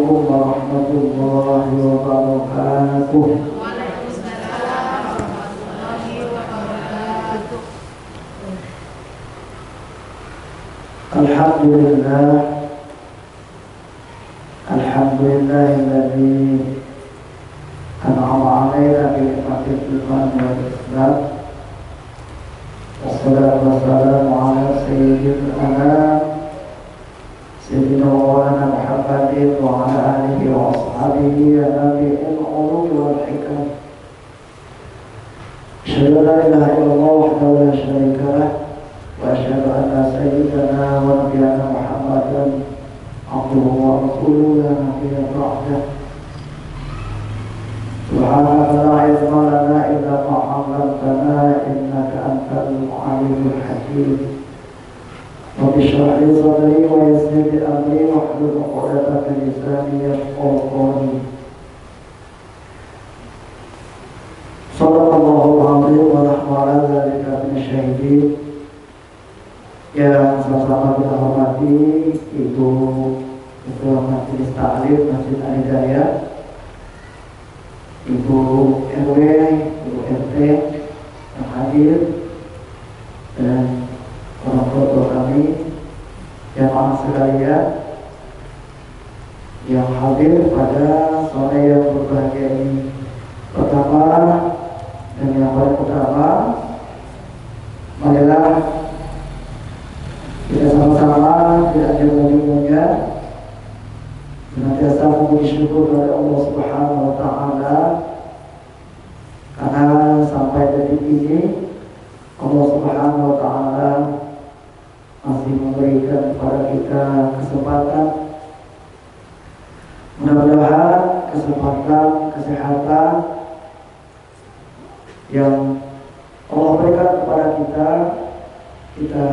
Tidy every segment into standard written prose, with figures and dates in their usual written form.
Assalamualaikum warahmatullahi wabarakatuh. Waalaikumsalam warahmatullahi wabarakatuh. Alhamdulillah, alhamdulillahilladzi an'ama 'alaina bi ni'matil iman wal islam. Wassalatu wassalamu ala sayyidil anam Sayyidina Maulana Muhammadin wa ala alihi wa ashabihi ya nabi'il ulum wal hikam. Asyhadu an la ilaha illallah wahdahu la syarika lah wa asyhadu anna sayyidana wa nabiyyana Muhammadan abduhu wa rasuluhu la nabiyya ba'dah. Subhanaka la ilma lana illa ma 'allamtana innaka antal 'alimul hakim. Rabbi shrah li sadri wa yassir li amri wahlul 'uqdatam min lisani yafqahu qawli. Shallallahul 'alaihi wa nahnu 'ala dzalika minasyahidin. Yang sama-sama kita hormati Ibu Ketua Majelis Taklim Masjid Al-Hidayah, Ibu RW, Ibu RT yang hadir, dan orang tua kami, jamaah sekalian yang hadir pada sore yang berbahagia ini. Pertama dan yang paling utama, marilah kita sama-sama tidak jauh-jauhnya senantiasa memuji syukur kepada Allah Subhanahu wa Ta'ala, karena sampai detik ini Allah Subhanahu wa Ta'ala masih memberikan kepada kita kesempatan. Mudah-mudahan kesempatan kesehatan yang Allah berikan kepada kita, kita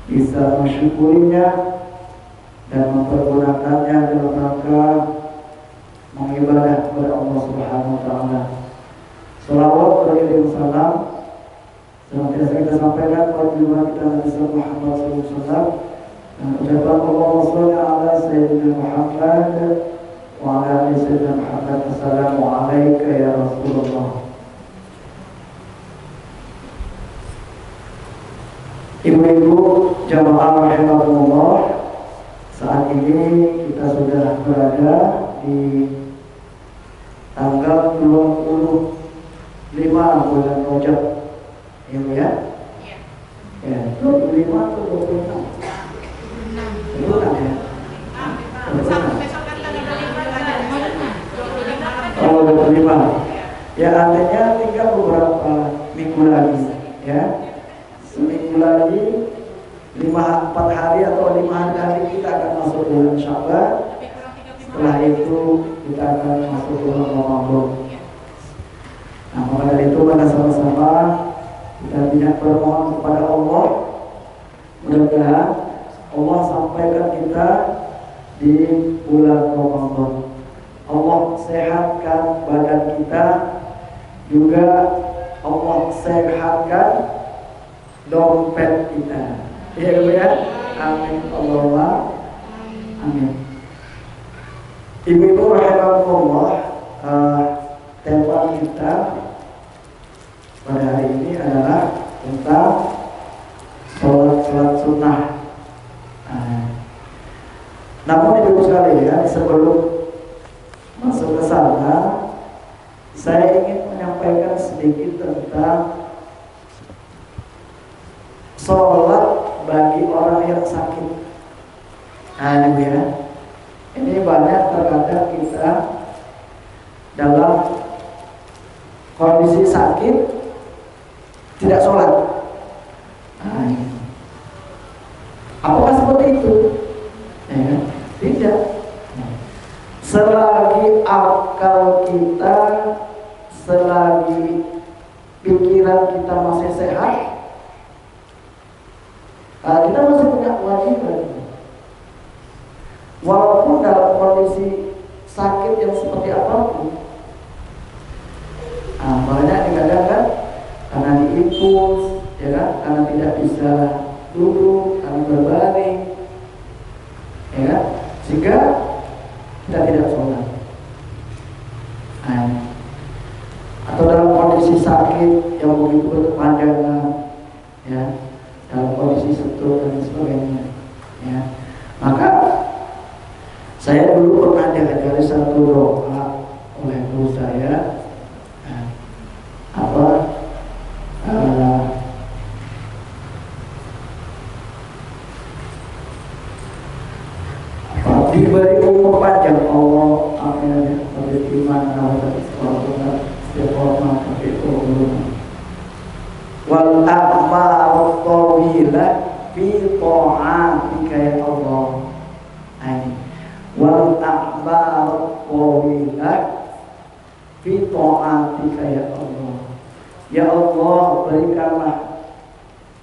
bisa mensyukurinya dan mempergunakannya dalam rangka mengibadah kepada Allah Subhanahu wa Ta'ala. Shalawat beriring salam senantiasa kita sampaikan kepada junjungan kita Nabi Muhammad SAW, dan ucapan Allahumma sholli ala sayyidina Muhammad wa ala ali sayyidina Muhammad. Assalamu alayka ya Rasulullah. Ibu-ibu jamaah rahimakumullah, saat ini kita sudah berada di tanggal 25 bulan Rajab. Ini ya? Ya, 25 atau 26? 26 ya? Oh, 25. Ya, artinya tinggal beberapa minggu lagi ya. Seminggu lagi, 4 hari atau 5 hari lagi kita akan masuk bulan Sya'ban. Setelah itu kita akan masuk bulan Ramadan. Nah, maka dari itu pada sama-sama kita tidak bermohon kepada Allah, mudah-mudahan Allah sampaikan kita di bulan Ramadan. Allah sehatkan badan kita, juga Allah sehatkan dompet kita. Ya, amin Allahumma amin. Ibu-ibu rahimakumullah, tema kita pada hari ini adalah tentang sholat sunnah. Namun ibu sekalian, sebelum masuk ke sana, saya ingin menyampaikan sedikit tentang sholat bagi orang yang sakit. Nah, ibu ya, ini banyak terkadang kita dalam kondisi sakit tidak sholat. Nah, apakah seperti itu? Ya, tidak. Selagi akal kita, selagi pikiran kita masih sehat, kita masih punya kewajiban. Walaupun dalam kondisi sakit yang seperti apapun. Makanya kadang kan karena diinfus, ya kan, karena tidak bisa duduk, karena berbaring, ya kan, sehingga kita tidak sholat. Nah, atau dalam kondisi sakit yang begitu berkepanjangan, ya, dalam kondisi stroke dan sebagainya, ya, maka saya dulu pernah diajari satu doa oleh guru saya, diberi umur panjang Allah, amin, beri iman, setiap orang itu wal a'maru tawilah fi ta'atika ya Allah. Wal a'maru tawilah fi ta'atika ya Allah. Ya Allah, berikanlah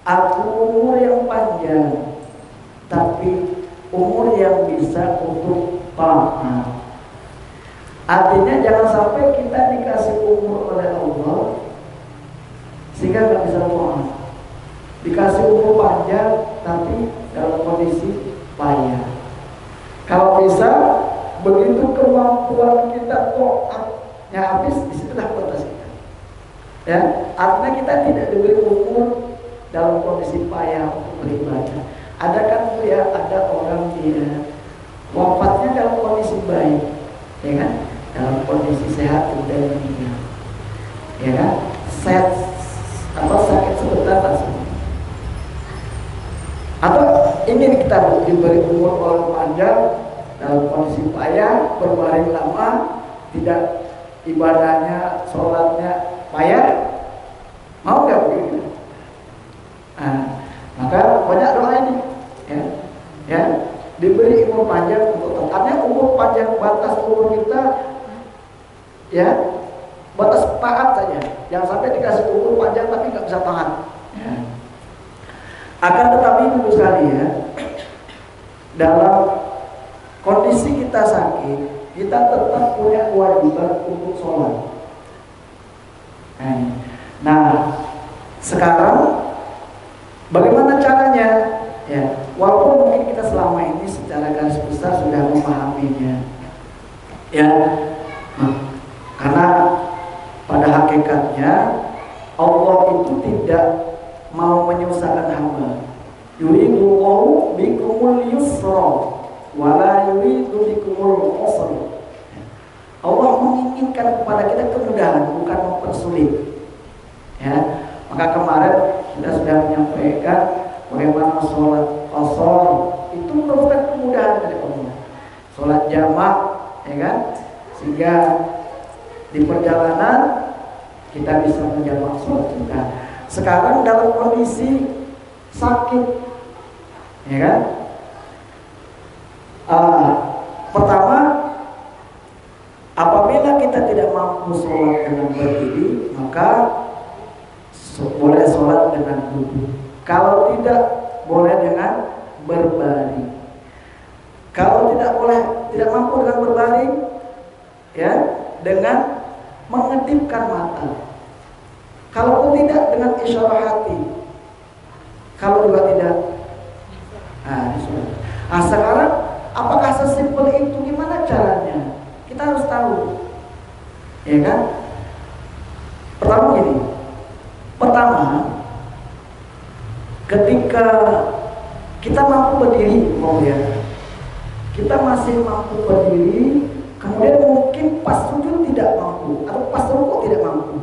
aku umur yang panjang, tapi umur yang bisa untuk taat. Artinya jangan sampai kita dikasih umur oleh Allah sehingga nggak bisa taat. Dikasih umur panjang tapi dalam kondisi payah. Kalau bisa, begitu kemampuan kita taatnya habis, disitulah batas kita. Ya, artinya kita tidak diberi umur dalam kondisi payah untuk beribadah. Ada kan ya, ada orang dia wafatnya dalam kondisi baik, ya kan, dalam kondisi sehat kemudian meninggal, ya kan, sakit sebentar langsung. Atau ingin kita diberi umur orang panjang dalam kondisi payah, berbaring lama, tidak ibadahnya, sholatnya payah, mau nggak begitu? Maka banyak doa ini, ya, diberi umur panjang untuk taatnya. Umur panjang, batas umur kita, ya, batas taat saja. Jangan sampai dikasih umur panjang tapi nggak bisa taat. Ya. Akan tetapi ibu sekali ya, dalam kondisi kita sakit, kita tetap punya kewajiban untuk sholat. Nah, sekarang bagaimana caranya? Ya, walaupun mungkin kita selama ini secara garis besar sudah memahaminya, ya, karena pada hakikatnya Allah itu tidak mau menyusahkan hamba. Yuridullahu bikumul yusra wala yuridu bikumul usra. Allah menginginkan kepada kita kemudahan, bukan mempersulit. Ya, maka kemarin kita sudah menyampaikan bagaimana sholat qashar itu merupakan kemudahan dari Allah. Sholat jamak, ya kan, sehingga di perjalanan kita bisa menjamak sholat kita. Sekarang dalam kondisi sakit, ya kan, pertama, apabila kita tidak mampu sholat dengan berdiri, maka boleh sholat dengan duduk. Kalau tidak, boleh dengan berbaring. Kalau tidak mampu dengan berbaring, ya, dengan mengedipkan mata. Kalau tidak, dengan isyarah hati. Kalau juga tidak, sekarang apakah sesimpel itu? Gimana caranya? Kita harus tahu, ya kan? Pertama, ketika kita mampu berdiri, kita masih mampu berdiri, kemudian mungkin pas sujud tidak mampu atau pas rukuk tidak mampu,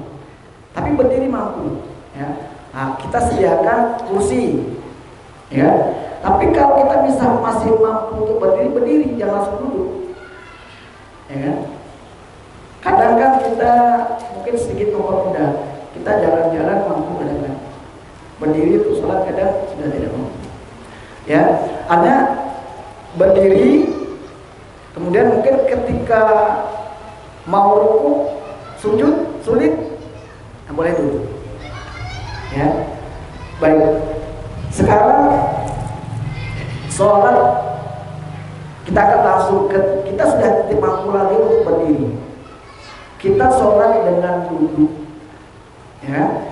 tapi berdiri mampu, ya. Nah, kita sediakan kursi, ya. Tapi kalau kita masih mampu untuk berdiri, jangan langsung duduk, ya kan? Kadang kan kita mungkin sedikit mempermudah, kita jalan-jalan mampu, kadang-kadang berdiri untuk sholat kadang sudah tidak mampu, ya. Hanya berdiri, kemudian mungkin ketika mau rukuk, sujud sulit, boleh duduk, ya. Baik, sekarang sholat kita akan langsung kita sudah tidak mampu lagi untuk berdiri, kita sholat dengan duduk, ya.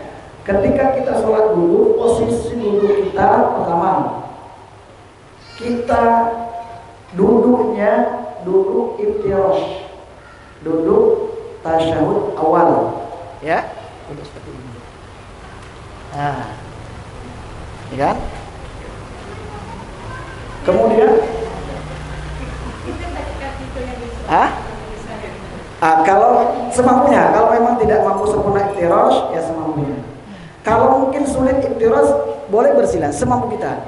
Ketika kita sholat duduk, posisi duduk kita pertama, kita duduknya duduk iftirash, duduk tasyahud awal, ya, duduk seperti ini. Nah, ya kan? Kemudian, kalau semampunya, kalau memang tidak mampu sempurna iftirash, ya semampunya. Kalau mungkin sulit iftirash, boleh bersila semampu kita.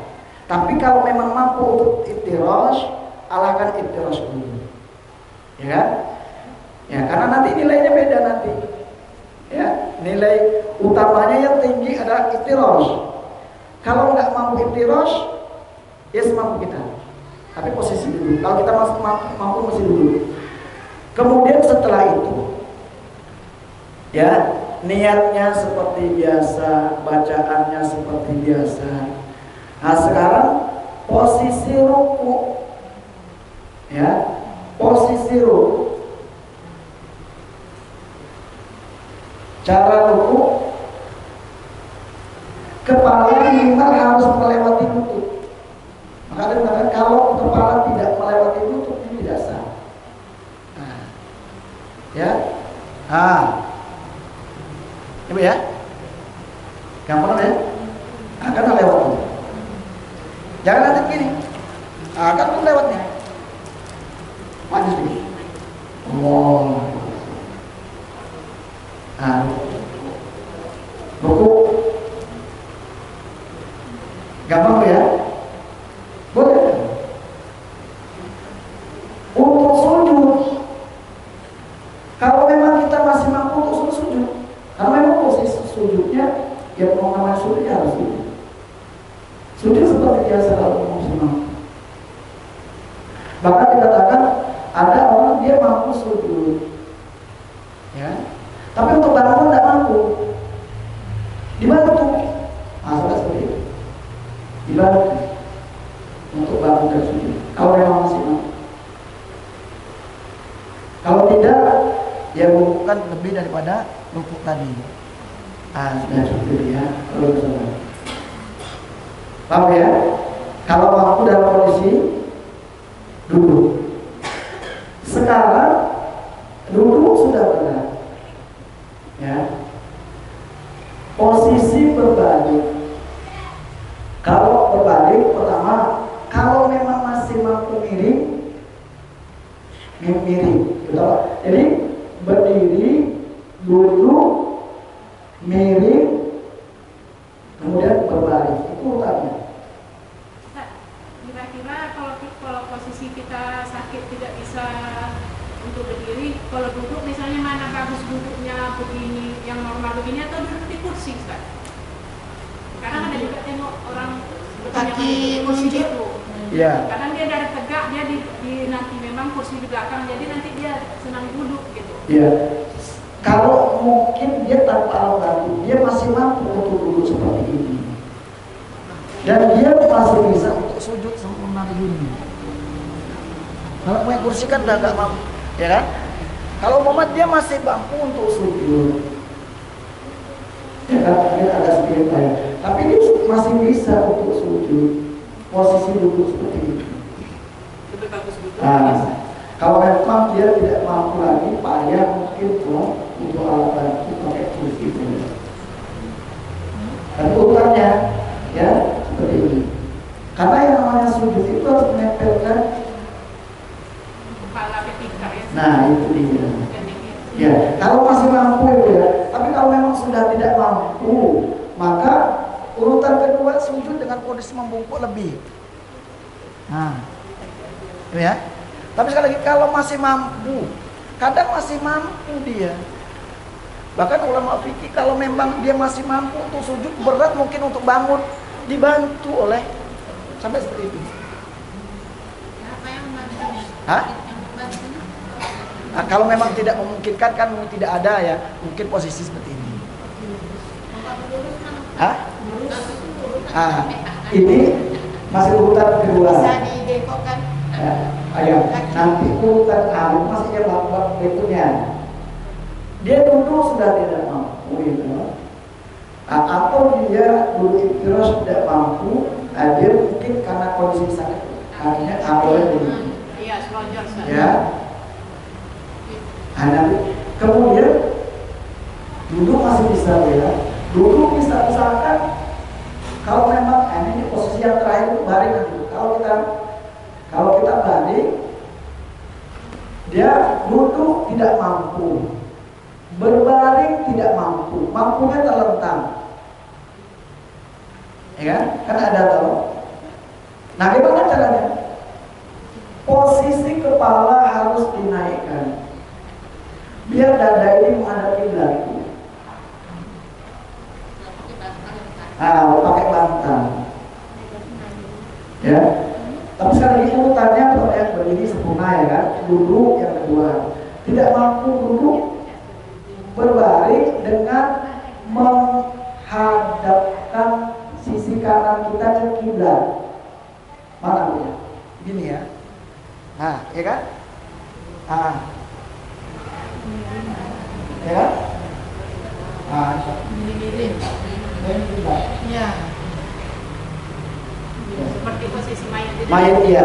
Tapi kalau memang mampu untuk iftirash, alahkan iftirash dulu. Ya kan? Ya, karena nanti nilainya beda nanti. Ya, nilai utamanya yang tinggi adalah iftirash. Kalau nggak mampu iftirash, ya semampu kita. Tapi posisi dulu. Kalau kita mampu masih dulu. Kemudian setelah itu, ya, niatnya seperti biasa, bacaannya seperti biasa. Nah, sekarang posisi ruku, ya, posisi ruku. Cara ruku, kepala minimal harus melewati lutut. Maka ada mengatakan kalau kepala tidak melewati lutut ini tidak sah. Nah, ya, ibu ya, gampang ya, akan lewat dulu. Jangan nanti begini, akan pun lewatnya. Maju sedikit. Oh. Ruku gampang ya, boleh. Untuk sujud, kalau memang kita masih mampu untuk sujud, karena memang posisi sujudnya, ya mau namanya sujud ya harus sujud. Sujud seperti biasa kalau masih mampu. Bahkan dikatakan ada orang dia mampu sujud, ya. Tapi untuk bangun tidak mampu, dibantu. Masalah seperti itu, dibantu untuk bangun dan sujud. Kalau memang masih mampu, kalau tidak, ya bukan lebih daripada rukuk tadi. Sudah cukup ya, kalau misalnya. Paham ya? Kalau mampu dalam kondisi duduk. Sekarang duduk sudah benar. Ya, posisi berbalik. Kalau berbalik, pertama, kalau memang masih mampu miring, miring. Betul? Jadi berdiri, duduk, miring, kemudian berbalik. Itu urutannya. Kira-kira kalau posisi kita sakit tidak bisa untuk berdiri, kalau duduk misalnya mana bagus duduknya begini, yang normal begini atau duduk di kursi, Ustaz? Kadang ada juga tengok orang di kursi itu. Ya. Kadang dia dari tegak, dia di nanti memang kursi di belakang, jadi nanti dia senang duduk gitu. Ya. Kalau mungkin dia tanpa alat bantu, dia masih mampu untuk duduk seperti ini. Dan dia masih bisa untuk sujud sempurna begini. Kalau punya kursi kan udah gak mampu. Ya kan? Kalau Muhammad dia masih mampu untuk sujud, ya kan? Mungkin ada sedikit lain, tapi dia masih bisa untuk sujud, posisi duduk seperti itu. Kalau memang dia tidak mampu lagi, payah mungkin untuk alat bantu pakai kursi itu. Dan urutannya, ya seperti ini. Karena yang namanya sujud itu harus menempelkan. Nah itu dia. Ya, kalau masih mampu ya. Tapi kalau memang sudah tidak mampu, maka urutan kedua sujud dengan kondisi membungkuk lebih. Nah, itu ya. Tapi sekali lagi kalau masih mampu, kadang masih mampu dia. Bahkan ulama fikih kalau memang dia masih mampu untuk sujud, berat mungkin untuk bangun, dibantu oleh sampai seperti itu. Hah? Nah, kalau memang tidak memungkinkan kan tidak ada ya, mungkin posisi seperti ini. Hah? Ini masih urutan kedua. Bisa dibengkokkan. Ya, ayo, nanti urutan masih ya bab berikutnya. Dia duduk sudah tidak mampu, gitu. Atau dia duduk iftirash tidak mampu, dia mungkin karena kondisi sakit, akhirnya awalnya dulu. Iya, wajar Ustaz. Ya. Nah, kemudian duduk masih bisa ya. Duduk bisa misalkan kalau memang ini posisi yang terakhir itu baring nanti. Kalau kita baring, dia duduk tidak mampu, berbaring tidak mampu, mampunya terlentang, ya kan ada tahu. Nah, gimana caranya? Posisi kepala harus dinaikkan, biar dada ini menghadap kiblat. Pakai bantal, ya. Tapi sekali lagi urutannya kalau yang berdiri sempurna ya kan, duduk yang kedua. Tidak mampu duduk, berbaring dengan menghadapkan sisi kanan kita ke kiblat. Mana ya? Gini ya. Nah, ya kan? Ya kan? Ya. Seperti posisi mayat. Mayat iya.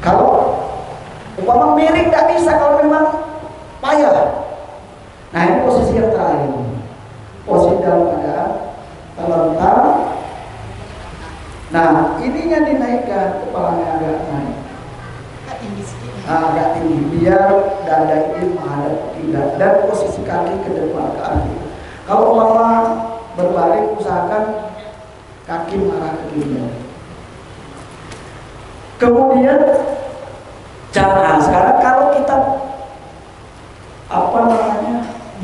Kalau umpama miring tidak bisa kalau memang payah. Nah, ini posisi yang terakhir. Posisi dalam keadaan terlentang. Nah, ininya dinaikkan, kepalanya agak naik. Agak tinggi biar dada ini menghadap kiblat dan posisi kaki ke depan ke arah. Kalau umpama berbaring usahakan kaki mengarah ke kiblat. Kemudian sekarang kalau kita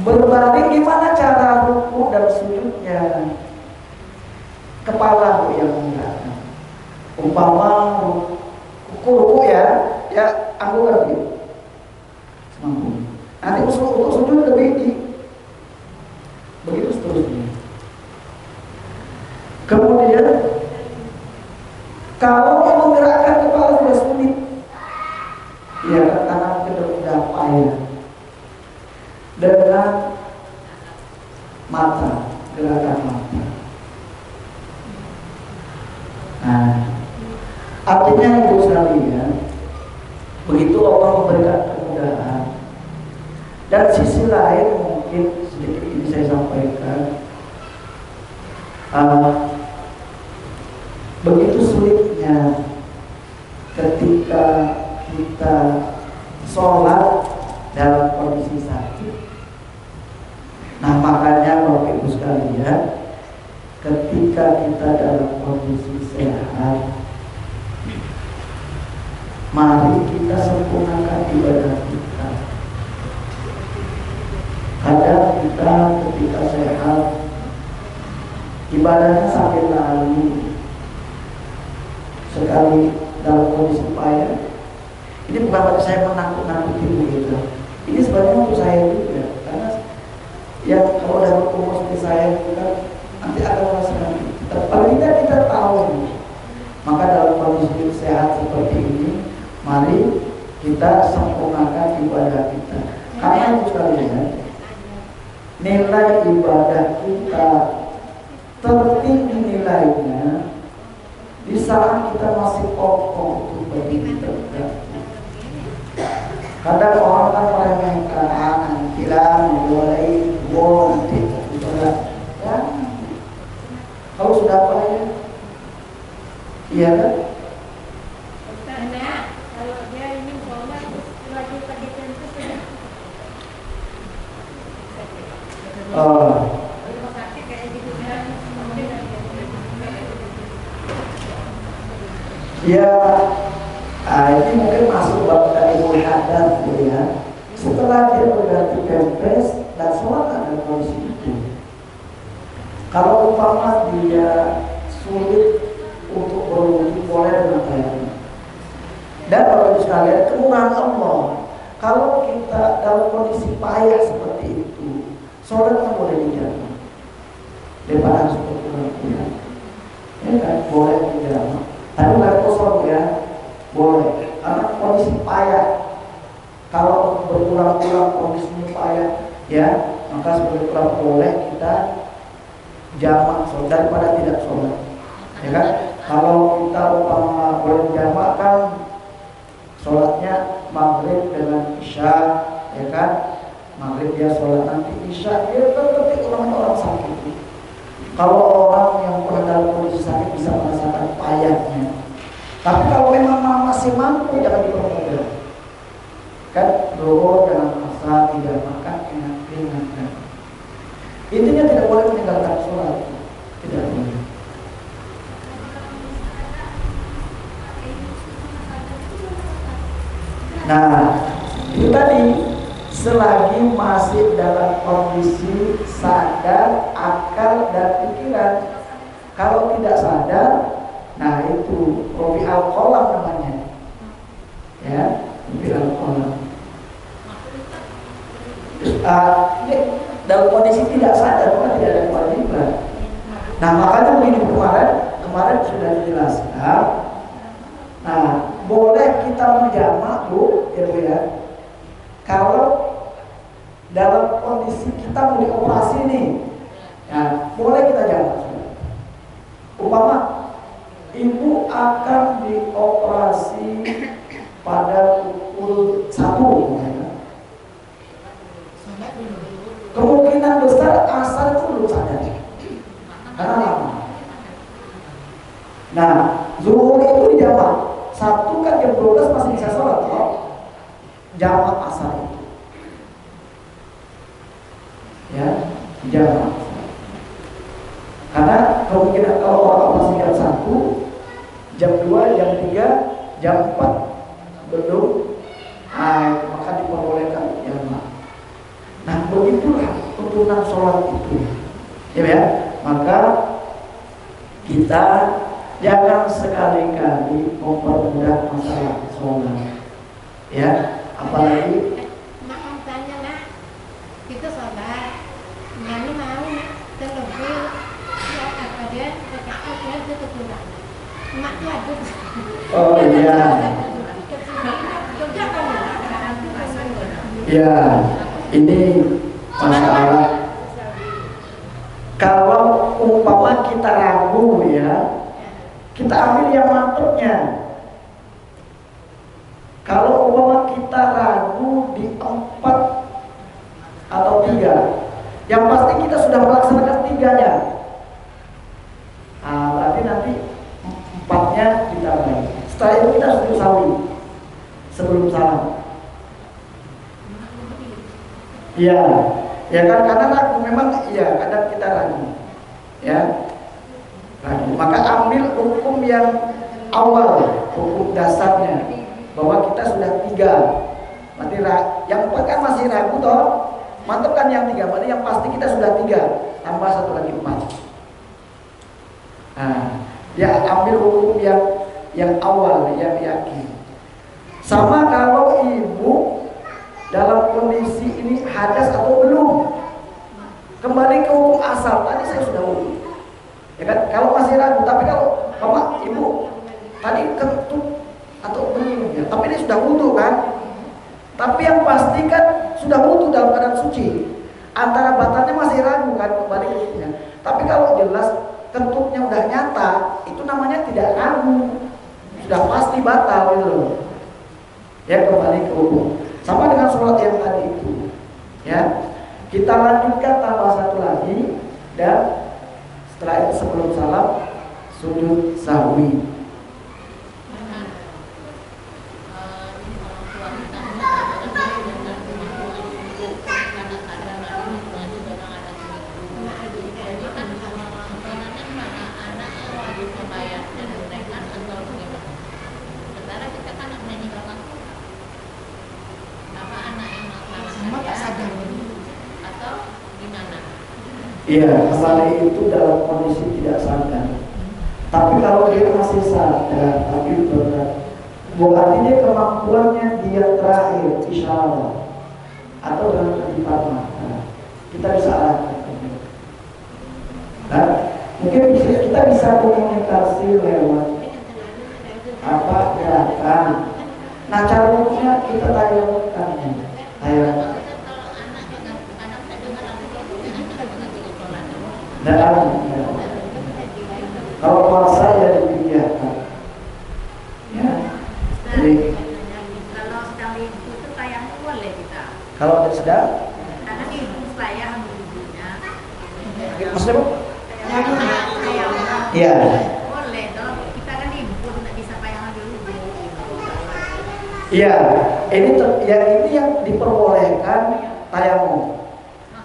berbaring, gimana cara rukuk dan sujudnya? Kepala yang menggerakkan. Umpama ruku ya anggur lagi. Semampu. Nanti untuk sujud lebih begitu seterusnya. Kemudian kalau menggerakkan kepala sudah sulit, ya ke kanan ke depan payah. Dengan mata, gerakan mata. Nah, artinya ibu sekalian, begitu Allah memberikan kemudahan. Dan sisi lain mungkin sedikit ini saya sampaikan. Begitu sulitnya ketika kita sholat dalam kondisi sakit. Nah, makanya Bapak Ibu sekalian, ketika kita dalam kondisi sehat, mari kita sempurnakan ibadah kita. Kadang kita ketika sehat, ibadahnya sampai lalu. Sekali dalam kondisi payah, ini bukan berarti saya menakut-nakuti begitu. Ini sebenarnya untuk saya juga, karena yang kalau dalam umur seperti saya kan nanti akan merasakan. Paling tidak kita tahu. Maka dalam kondisi sehat seperti ini, mari kita sempurnakan ibadah kita. Karena itu sekalian, nilai ibadah kita tertinggi nilainya di saat kita masih kokoh untuk berdiri tegak. Kadang orang kan meremehkan, bilang mulai ya. Kalau sudah payah, iya kan? Kalau dia ini sholat lagi pakai tentus ya. Sakit kayak gitu kan. Ya, ini mungkin masuk bab dari muhadat gitu ya. Setelah dia berganti pempes dan sholat ada kondisi itu. Kalau umpama dia sulit untuk berwudu boleh dengan air. Dan Bapak Ibu sekalian, kemurahan Allah. Kalau kita dalam kondisi payah seperti itu, sholatnya boleh dijaga. Daripada harus berkurang-kurang. Ya kan, boleh dijaga. Tapi nggak kosong ya, boleh. Karena kondisi payah. Kalau berulang-ulang kondisinya payah, ya maka sebenarnya boleh kita jamak sholat daripada tidak sholat. Ya kan? Kalau kita umpama boleh jamak kan sholatnya maghrib dengan isya, ya kan? Maghrib dia sholat, nanti isya dia seperti orang sakit. Kalau orang yang pernah dalam kondisi sakit bisa merasakan payahnya. Tapi kalau memang masih mampu, jangan dipermudah. Kan doa jangan paksa, tidak makan enak-enak. Intinya tidak boleh meninggalkan sholat, tidak boleh. Nah, itu tadi selagi masih dalam kondisi sadar, akal dan pikiran. Kalau tidak sadar, nah itu Robi al-Qalam namanya, ya, Robi al-Qalam. Dalam kondisi tidak sadar, maka tidak ada kewajiban. Nah, makanya begini, kemarin sudah dijelaskan. Nah, boleh kita menjamak, Bu, ya Bu ya. Kalau dalam kondisi kita mau dioperasi nih, ya, boleh kita jamak. Umpama ibu akan dioperasi pada pukul 1, ya. Kemungkinan besar asal itu belum sadar, karena lama. Nah, zuhur itu dijamak. Sabtu kan jam 12 masih bisa sholat, toh? Jamak asar itu, ya, jamak. Karena kemungkinan kalau orang masih jam 1, jam 2, jam 3, jam 4 belum, maka diperbolehkan jamak. Nah, begitulah tuntunan sholat itu, ya. Maka kita jangan sekali-kali mempermudah masalah sholat, ya. Apalagi maaf tanya nak, kita sholat, mana mau nak terlebih ya apa dia keturunan, mak tu ada. oh iya, ya, ini masalah. Kalau umpama kita ragu, ya, kita ambil yang mantepnya. Kalau umpama kita ragu di 4 atau 3, yang pasti kita sudah melaksanakan 3-nya. Berarti nanti 4-nya ditambahin. Setelah itu kita sujud sawi sebelum salam. Iya, ya kan, karena ragu memang, iya, kadang kita ragu, ya. Ragu. Maka ambil hukum yang awal, hukum dasarnya, bahwa kita sudah 3. Berarti yang 4 kan masih ragu, toh? Mantap kan yang 3, berarti yang pasti kita sudah 3, tambah 1 lagi 4. Nah, dia ambil hukum yang awal, yang yakin. Sama kalau ibu dalam kondisi ini hadas atau belum, kembali ke hukum asal. Tadi saya sudah wudu, ya kan? Kalau masih ragu, tapi kalau Bapak Ibu tadi kentut atau belum, ya, tapi ini sudah wudu kan? Tapi yang pasti kan sudah wudu dalam keadaan suci. Antara batannya masih ragu kan, kembali ke hukumnya. Tapi kalau jelas kentutnya udah nyata, itu namanya tidak ragu, sudah pasti batal gitu loh. Ya, kembali ke hukum. Sama dengan sholat yang tadi itu, ya. Kita lanjutkan tambah 1 lagi, dan setelah itu sebelum salam sujud sahwi. Iya, kembali itu dalam kondisi tidak sadar. Tapi kalau dia masih sadar, tapi berat, artinya kemampuannya dia terakhir, isyarat atau dalam kedipan mata, kita bisa arahkan. Nah, mungkin kita bisa komunikasi lewat apa gerakan. Nah, caranya kita tayangkan. Dan kalau puasa ya dibiarkan, ya. Jadi kita. Kalau sedang, Karena ibu saya ambil ibunya. maksudnya Bu? Kayak Iya. boleh dong. Kita kan ibu tidak bisa kayak ambil ibu. Iya, ini yang diperbolehkan tayamum.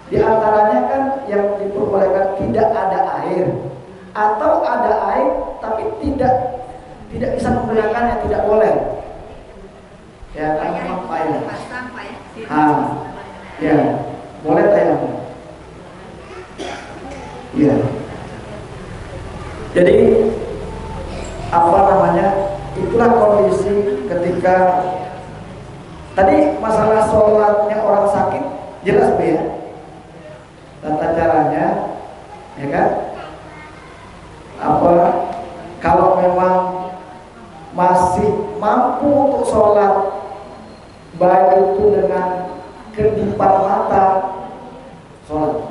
Di antaranya kan yang diperbolehkan tidak ada air atau ada air tapi tidak bisa menggunakannya, tidak boleh. Ya, karena memang payah. Pasang Pak ya. Ya, boleh tayamum. Iya. Jadi apa namanya? Itulah kondisi ketika tadi masalah sholatnya orang sakit jelas Bu ya, tata caranya, ya kan? Apa kalau memang masih mampu untuk sholat baik itu dengan kedipan mata sholat,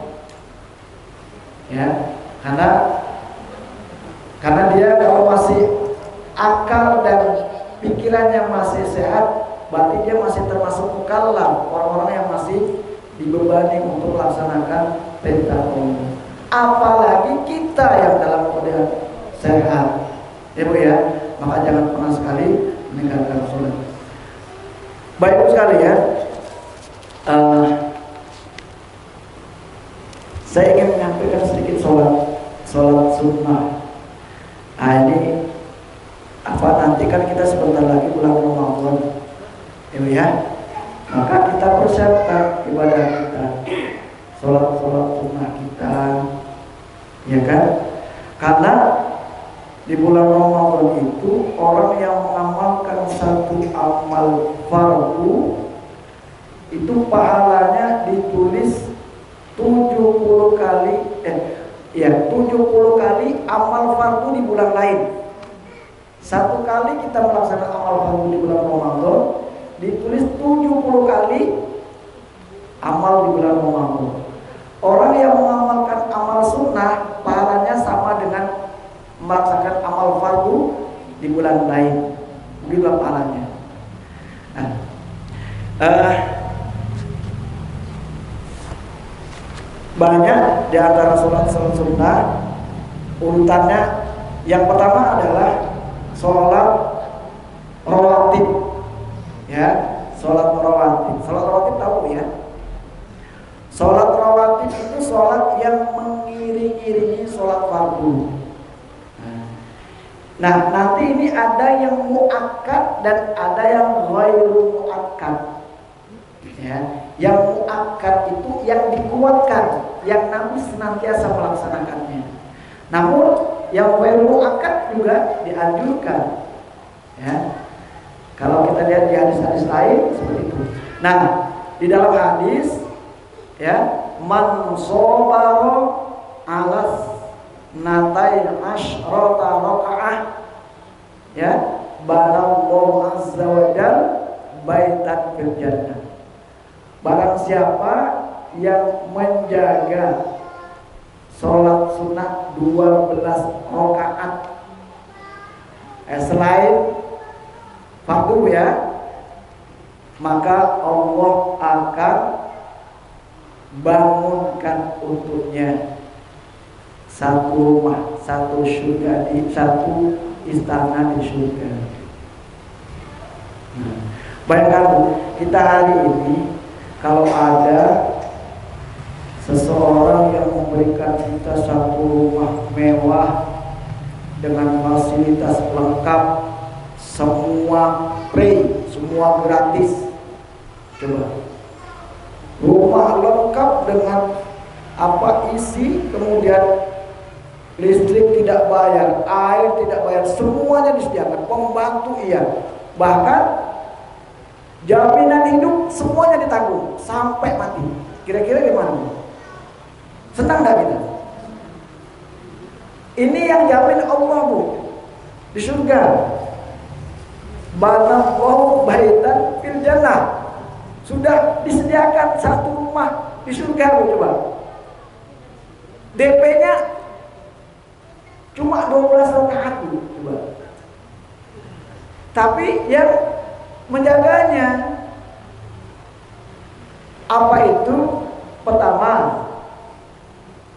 ya, karena dia kalau masih akal dan pikirannya masih sehat, berarti dia masih termasuk mukallaf, orang-orang yang masih dibebani untuk melaksanakan perintah Allah. Apalagi kita yang dalam keadaan sehat, ya Bu ya, maka jangan pernah sekali meninggalkan sholat. Baik Bu sekalian, saya ingin menyampaikan sedikit sholat sunnah. Ini nanti kan kita sebentar lagi bulan Ramadan, ya, maka kita persiapkan ibadah kita, sholat sunnah kita, ya kan? Karena di bulan Ramadan itu orang yang mengamalkan satu amal fardu itu pahalanya ditulis 70 kali 70 kali amal fardu di bulan lain. Satu kali kita melaksanakan amal fardu di bulan Ramadan ditulis 70 kali amal di bulan Ramadan. Orang yang mengamalkan amal sunnah pahalanya sama dengan melaksanakan amal fardu di bulan lain. Begitulah pahalanya. Banyak di antara sholat sunnah urutannya. Yang pertama adalah sholat rawatib, ya, sholat rawatib. Sholat rawatib tahu ya? Sholat rawatib itu sholat yang mengiring-iringi sholat fardu. Nah, nanti ini ada yang muakkad dan ada yang ghairu muakkad. Ya, yang muakkad itu yang dikuatkan, yang Nabi senantiasa melaksanakannya. Namun yang ghairu muakkad juga dianjurkan. Ya. Kalau kita lihat di hadis-hadis lain seperti itu. Nah, di dalam hadis, ya, man sobaro alas natai asyrata rakaah, ya, banallahu azza wa jal baitan fil jannah. Barang siapa yang menjaga sholat sunnah 12 rakaat selain fardu, ya, maka Allah akan bangunkan untuknya satu rumah, satu surga, satu istana di surga. Bayangkan kita hari ini kalau ada seseorang yang memberikan kita satu rumah mewah dengan fasilitas lengkap, semua free, semua gratis. Coba, rumah lengkap dengan apa isi, kemudian listrik tidak bayar, air tidak bayar, semuanya disediakan, pembantu iya, bahkan jaminan hidup semuanya ditanggung sampai mati. Kira-kira gimana? Senang gak kita? Ini yang jamin Allah Bu di surga. Banallahu baitan fil jannah. Sudah disediakan satu rumah di surga Bu, coba. DP-nya cuma 12 rakaat Bu, coba. Tapi yang menjaganya Apa itu? Pertama,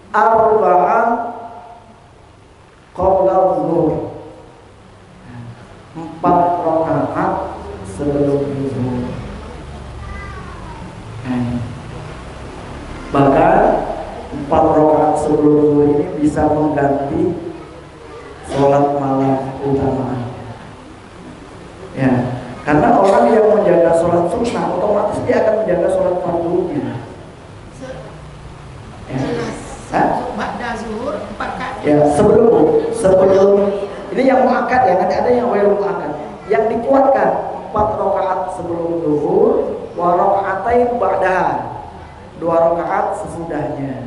arba'an qabla zuhur, 4 rakaat sebelum zuhur. Bahkan 4 rakaat sebelum zuhur ini bisa mengganti sholat malam utama. Ya, karena orang yang menjaga sholat sunnah otomatis dia akan menjaga sholat fardunya. Ba'da zuhur 4 rakaat. Ya, sebelum ini yang muakkad ya, nanti ada yang ghairu muakkad. Yang dikuatkan 4 rakaat sebelum zuhur, wa rakaatain ba'daha, 2 rakaat sesudahnya.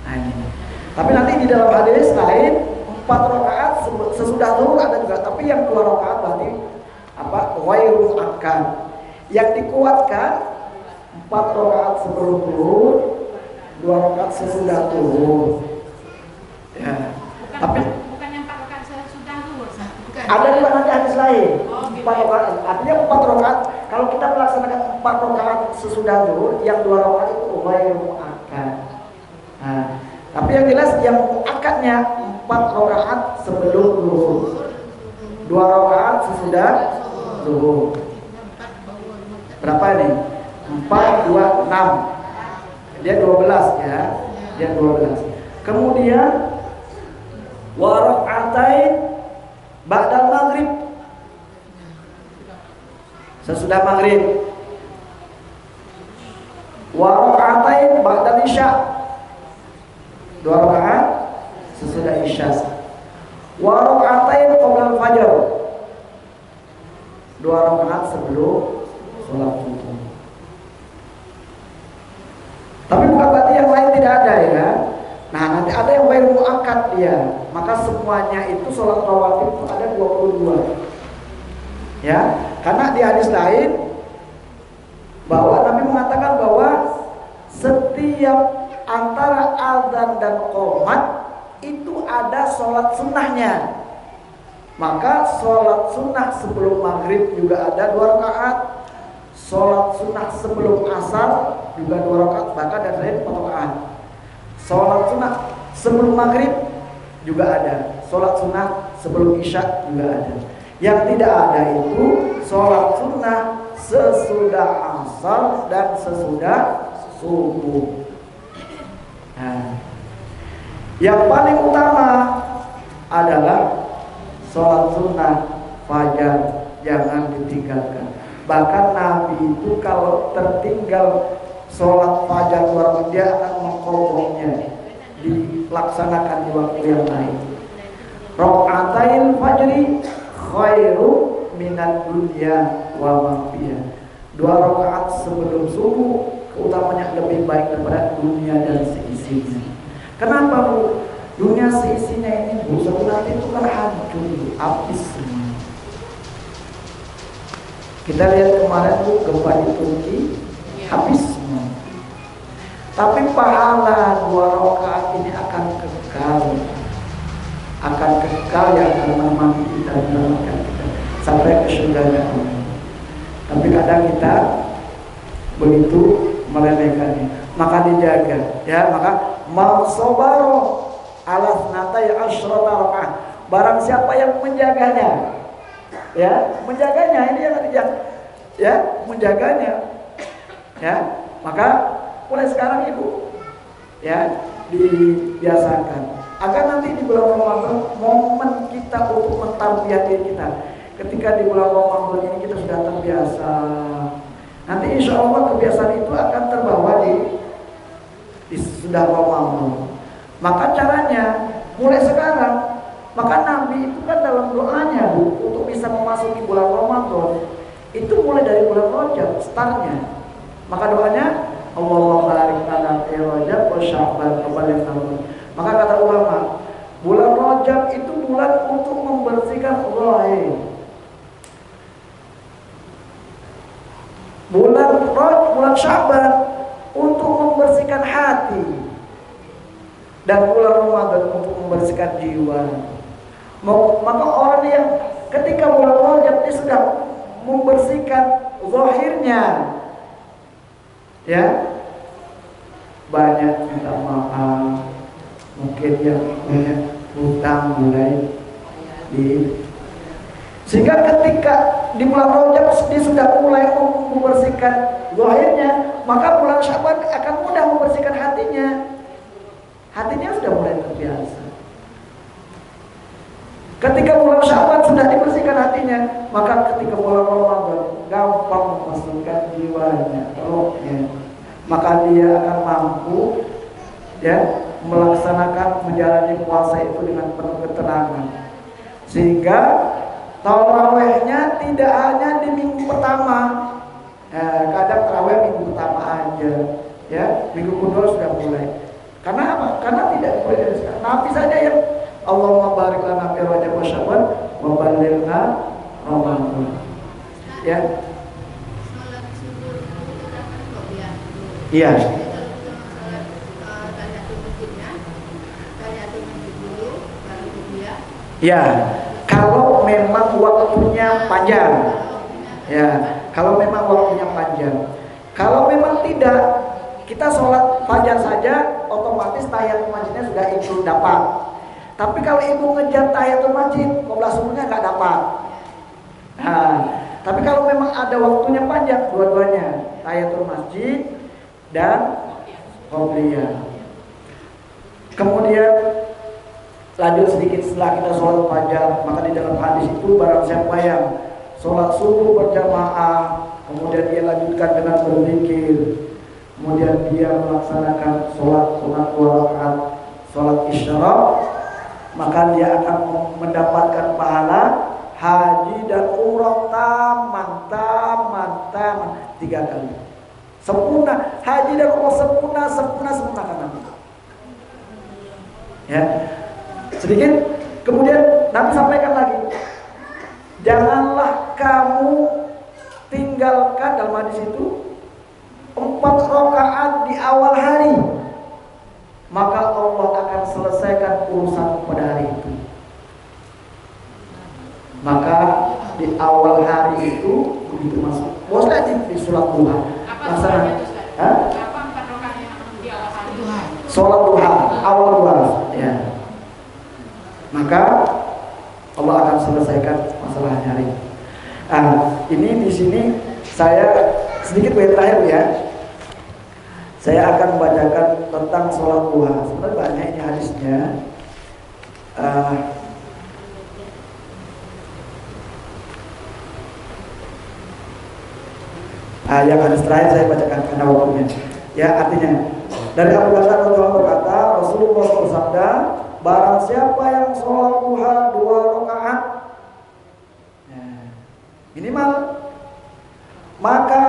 Nah, ini. Tapi nanti di dalam hadis lain 4 rakaat sesudah zuhur ada juga, tapi yang 2 rakaat berarti apa? Ghairu muakkad. Yang dikuatkan 4 rakaat sebelum zuhur, 2 rakaat sesudah zuhur. Ya. Tapi bukan yang 4 rakaat sesudah zuhur. ada juga nanti hadis lain. Oh, gitu. 4 rakaat. Artinya 4 rakaat. Kalau kita melaksanakan 4 rakaat sesudah zuhur, yang 2 rakaat itu ghairu muakkad. Nah, tapi yang jelas yang muakkadnya 4 rakaat sebelum zuhur, 2 rakaat sesudah zuhur. Berapa nih? 4, 2, 6. Dia 12 ya. Dia 12. Kemudian wa rakaatain ba'dal maghrib, sesudah maghrib. Wa rakaatain ba'dal isya, 2 rakaat sesudah isya. Wa rakaatain qabla fajar, 2 rakaat sebelum sholat subuh. Tapi bukan berarti yang lain tidak ada ya. Nah, nanti ada yang ghairu muakkad dia. Maka semuanya itu sholat rawatib itu ada 22. Ya, karena di hadis lain bahwa Nabi mengatakan bahwa setiap antara azan dan qomat itu ada sholat sunnahnya. Maka sholat sunnah sebelum maghrib juga ada 2 rakaat. Sholat sunnah sebelum asar juga 2 rakaat, bahkan ada lain 4 rakaat. Sholat sunnah sebelum maghrib juga ada. Sholat sunnah sebelum isya juga ada. Yang tidak ada itu sholat sunnah sesudah asar dan sesudah subuh. Nah, yang paling utama adalah sholat sunnah fajar, jangan ditinggalkan. Bahkan Nabi itu kalau tertinggal sholat fajar dia akan mengqadhanya, dilaksanakan di waktu yang lain. Rakaatain fajri khairu minad dunya wa ma fiha. 2 rakaat sebelum subuh keutamanya lebih baik daripada dunia dan seisinya. Kenapa Bu? Dunia seisinya ini Bu, suatu nanti itu kan hancur, habis semua. Kita lihat kemarin Bu, gempa di Turki, habis semua. Tapi pahala 2 rakaat ini akan kekal. Akan kekal yang akan menemani kita, menyelamatkan kita sampai ke surga Allah. Tapi kadang kita begitu meremehkannya, maka dijaga ya. Maka masobaro ala natai asyrata rakaat, barang siapa yang menjaganya, ya menjaganya, ini yang dijaga ya, menjaganya ya, maka mulai sekarang Ibu ya dibiasakan agar nanti di bulan Ramadan momen kita untuk mentarbiyah diri kita. Ketika di bulan Ramadan ini kita sudah terbiasa, nanti insya Allah kebiasaan itu akan terbawa di sudah Ramadan. Maka caranya mulai sekarang, maka Nabi itu kan dalam doanya Bu, untuk bisa memasuki bulan Ramadan itu mulai dari bulan Rajab startnya. Maka doanya Allahumma barik lana fi Rajab wa Sya'ban wa baligh Ramadan. Maka kata ulama, bulan Rajab itu bulan untuk membersihkan zahir. Bulan Sya'ban untuk membersihkan hati. Dan bulan Ramadan untuk membersihkan jiwa. Maka orang yang ketika bulan Rajab dia sudah membersihkan zahirnya, ya, banyak minta maaf, mungkin yang banyak hutang mulai di, sehingga ketika di bulan Rajab dia sudah mulai membersihkan zahirnya, maka bulan Syaban akan mudah membersihkan hatinya. Hatinya sudah mulai terbiasa. Ketika bulan Syaban sudah dibersihkan hatinya, maka ketika bulan Ramadan gampang memasukkan jiwanya, rohnya, maka dia akan mampu ya melaksanakan menjalani puasa itu dengan penuh ketenangan. Sehingga tarawehnya tidak hanya di minggu pertama, kadang taraweh minggu pertama aja, ya minggu kedua sudah mulai. Karena apa? Karena tidak boleh dari sekarang. Nabi saja yang Allahumma barik lana fi Rajab wa Sya'ban wa ballighna Ramadan. Ya. Salat subuh itu kan kok ya. Iya. Ya, kalau memang waktunya panjang. Ya, kalau memang waktunya panjang. Kalau memang tidak, kita sholat fajar saja, otomatis tahiyatul masjidnya sudah ikut dapat. Tapi kalau ibu ngejar tahiyatul masjid, qobla subuhnya nggak dapat. Nah, tapi kalau memang ada waktunya panjang, dua-duanya, tahiyatul masjid dan qobliyah. Kemudian lanjut sedikit setelah kita sholat fajar, maka di dalam hadis itu barang siapa yang sholat subuh berjamaah, kemudian dia lanjutkan dengan berzikir, kemudian dia melaksanakan sholat sunat 2 rakaat, sholat isyraq, maka dia akan mendapatkan pahala haji dan umrah taman 3 kali. Sempurna, haji dan umrah sempurna karena ya. Sedikit kemudian Nabi sampaikan lagi, janganlah kamu tinggalkan dalam hadis itu 4 rakaat di awal hari, maka Allah akan selesaikan urusan pada hari itu. Maka di awal hari itu begitu masuk, bos wajib di sholat duha. Masalah, apa 4 rakaat yang di awal hari? Sholat duha, awal duha, ya. Maka Allah akan selesaikan masalah hari. Ini di sini saya sedikit terakhir ya. Saya akan membacakan tentang sholat duha. Sebenarnya banyak ini hadisnya. Yang hadis terakhir saya bacakan karena waktunya. Ya, artinya dari Abu Bakar radhiyallahu berkata, Rasulullah bersabda, barang siapa yang sholat duha 2 rakaat minimal, maka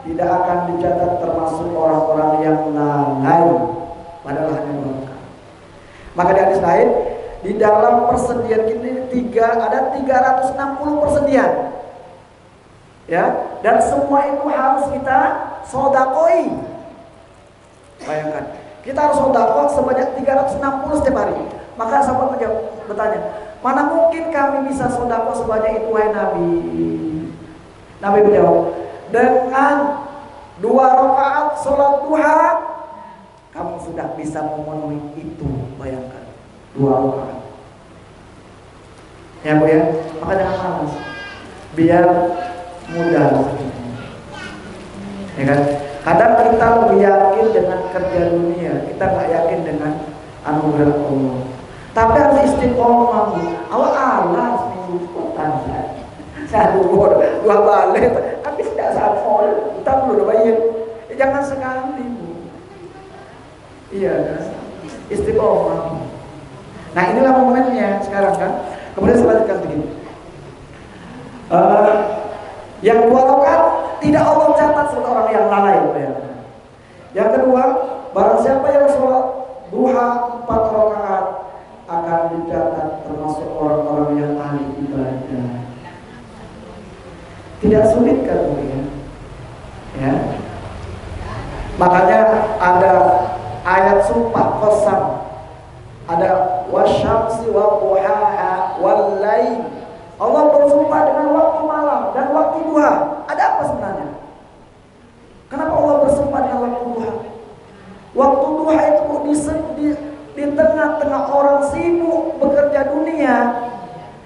tidak akan dicatat termasuk orang-orang yang lalai, padahal hanya 2 rakaat. Maka di hadis lain, di dalam persediaan ini ada 360 persediaan, ya, dan semua itu harus kita sodakoi. Bayangkan, kita harus sedekah sebanyak 360 setiap hari. Maka sahabat bertanya, mana mungkin kami bisa sedekah sebanyak itu, wahai Nabi? Nabi menjawab, dengan 2 rakaat sholat duha, kamu sudah bisa memenuhi itu. Bayangkan, 2 rakaat. Ya Bu ya, maka jangan malas, biar mudah. Ya kan? Kadang kita lebih yakin dengan kerja dunia, kita nggak yakin dengan anugerah Allah. Tapi harus istiqomah. Awak Allah seminggu ikutan, saya 2 balik, tapi tidak safol, kita belum bayar. Jangan sekali, Bu. Iya, istiqomah. Nah inilah momennya sekarang kan. Kemudian selanjutnya begini. Yang 2 rakaat tidak Allah catat sebagai orang yang lalai. Yang kedua, barang siapa yang sholat duha 4 rakaat akan dicatat termasuk orang-orang yang ahli ibadah. Tidak sulit kan Bu ya? Makanya ada ayat sumpah qasam, ada wasyamsi wa duhaha wal lail. Allah bersumpah dengan waktu malam dan waktu duha. Ada apa sebenarnya? Kenapa Allah bersumpah tengah-tengah orang sibuk bekerja dunia,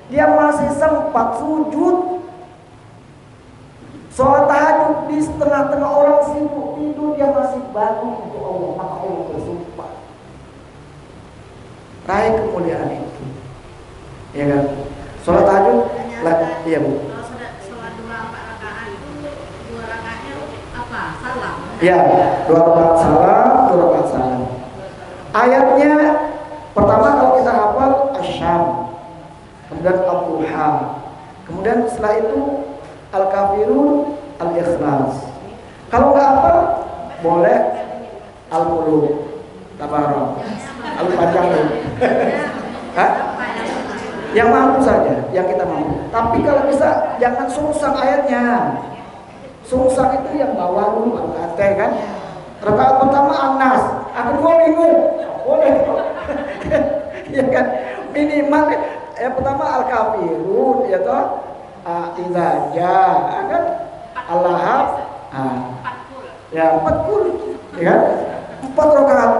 dia masih sempat sujud. Sholat tahajud di tengah-tengah orang sibuk tidur, dia masih bangun untuk Allah. Maka Allah bersumpah, raih kemuliaan itu, ya kan? Sholat tahajud, iya Bu. Kalau sholat 2 rakaat itu 2 rakaatnya apa? Salam. Ya, 2 rakaat salam, 2 rakaat salam. Ayatnya pertama kalau kita hafal Asyam, kemudian Al-Duha, kemudian setelah itu Al-Kafirun, Al-Ikhlas. Kalau nggak hafal boleh Al-Muluk, Tabarok, Al-Panjang. Hah? Yang mampu saja, yang kita mampu. Tapi kalau bisa jangan sungsang ayatnya. Sungsang itu yang bawah dulu Al-Fatihah kan. Rakaat pertama An-Nas, kedua bingung. Boleh. Ya kan? Minimal yang pertama Al-Kafirun ya toh. Idza jaa kan Al-Lahab. Ya 40. Ya kan? 4 rakaat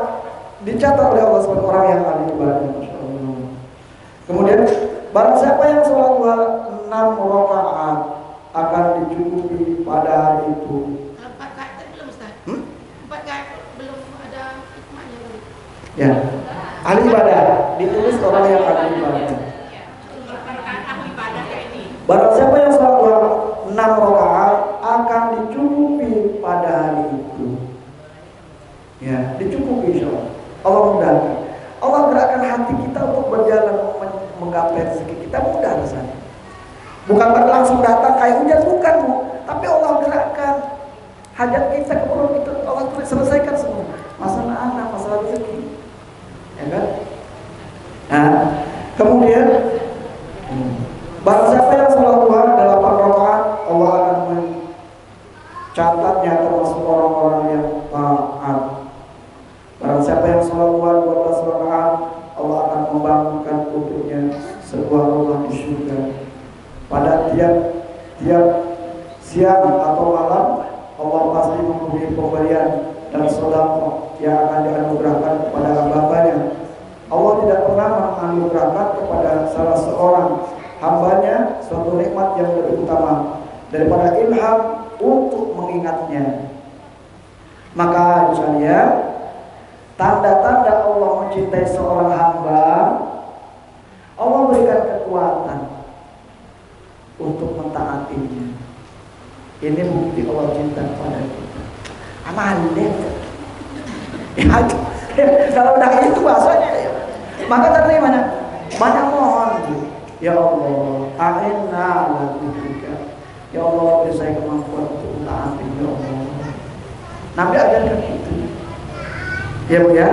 dicatat oleh Allah sebagai orang yang ahli ibadah. Masyaallah. Kemudian barang siapa yang sholat 6 rakaat akan dicukupi pada hari itu. 4 rakaat belum Ustaz? 4 rakaat belum ada hikmahnya belum? Ya. Ahli ibadah ditulis orang yang ahli ibadah. Barang siapa yang sholat 6 rakaat akan dicukupi pada hari itu. Ya, dicukupi insyaallah. Allah mudahkan. Allah gerakkan hati kita untuk berjalan menggapai rezeki kita, mudah rasanya. Bukan langsung datang kayak hujan, bukan Bu, tapi Allah gerakkan hajat kita, keperluan kita, Allah selesaikan semua. Masalah anak, masalah rezeki, ya kan? Nah, kemudian barang siapa yang sholat duha 8 rakaat, Allah akan mencatatnya termasuk orang-orang yang taat. Barang siapa yang sholat duha 12 rakaat, Allah akan membangunkan untuknya sebuah rumah di surga. Pada tiap siang atau malam, Allah pasti mempunyai pemberian dan sedekah yang akan dianugerahkan kepada hamba-hambanya. Allah tidak pernah menganugerahkan kepada salah seorang hambanya suatu nikmat yang lebih utama daripada ilham untuk mengingatnya. Maka misalnya tanda-tanda Allah mencintai seorang hamba, Allah berikan kekuatan untuk mentaatinya. Ini bukti Allah cinta kepada kita. Amalin. Ya, kalau udah itu bahasanya ya. Maka tadi mana? Banyak mohon. Ya Allah, a'inna ala dzikrika. Ya Allah, beri saya kemampuan untuk mentaati ya Allah. Nabi ajarkan itu. Ya Bu ya.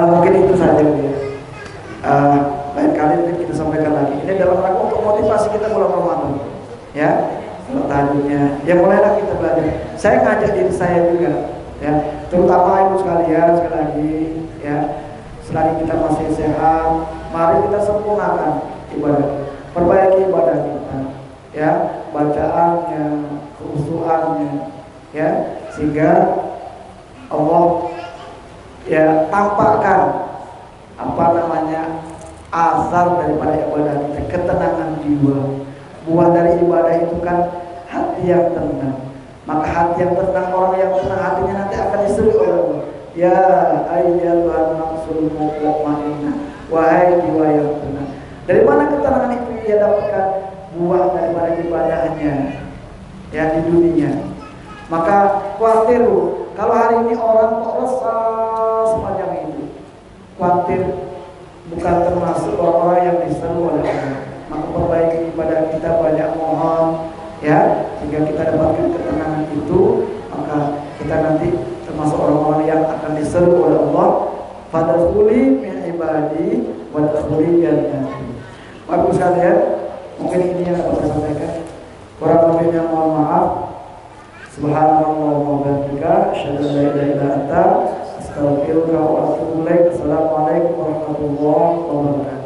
Mungkin itu saja Bu ya. Lain kali kita sampaikan lagi. Ini dalam rangka untuk motivasi kita bulan Ramadan. Ya, tahajudnya. Ya mulailah kita belajar. Saya ngajak diri saya juga, ya, terutama ibu sekalian sekali lagi, ya. Selagi kita masih sehat, mari kita sempurnakan ibadah, perbaiki ibadah kita, ya, bacaannya, khusyuannya, ya, sehingga Allah ya tampakkan apa namanya asal daripada ibadah kita, ketenangan jiwa. Buah dari ibadah itu kan hati yang tenang. Maka hati yang tenang, orang yang tenang hatinya nanti akan diseru oleh Allah. Ya ayyuhan nafsul mutmainnah, wahai jiwa yang tenang. Dari mana ketenangan itu dia dapatkan? Buah daripada ibadahnya ya di dunia. Maka khawatir kalau hari ini orang kok resah sepanjang itu, khawatir bukan termasuk orang-orang yang diseru oleh Allah. Maka perbaiki ibadah kita, banyak mohon, ya, sehingga kita dapatkan ketenangan itu. Maka kita nanti termasuk orang-orang yang akan diseru oleh Allah. Fadkhuli min ibadi wadkhuli jannati. Bapak sekalian, mungkin ini yang dapat saya sampaikan. Kurang lebihnya mohon maaf. Subhanallah wa bihamdika, asyhadu an la ilaha illa anta, astaghfiruka wa atubu ilaik. Assalamualaikum warahmatullahi wabarakatuh.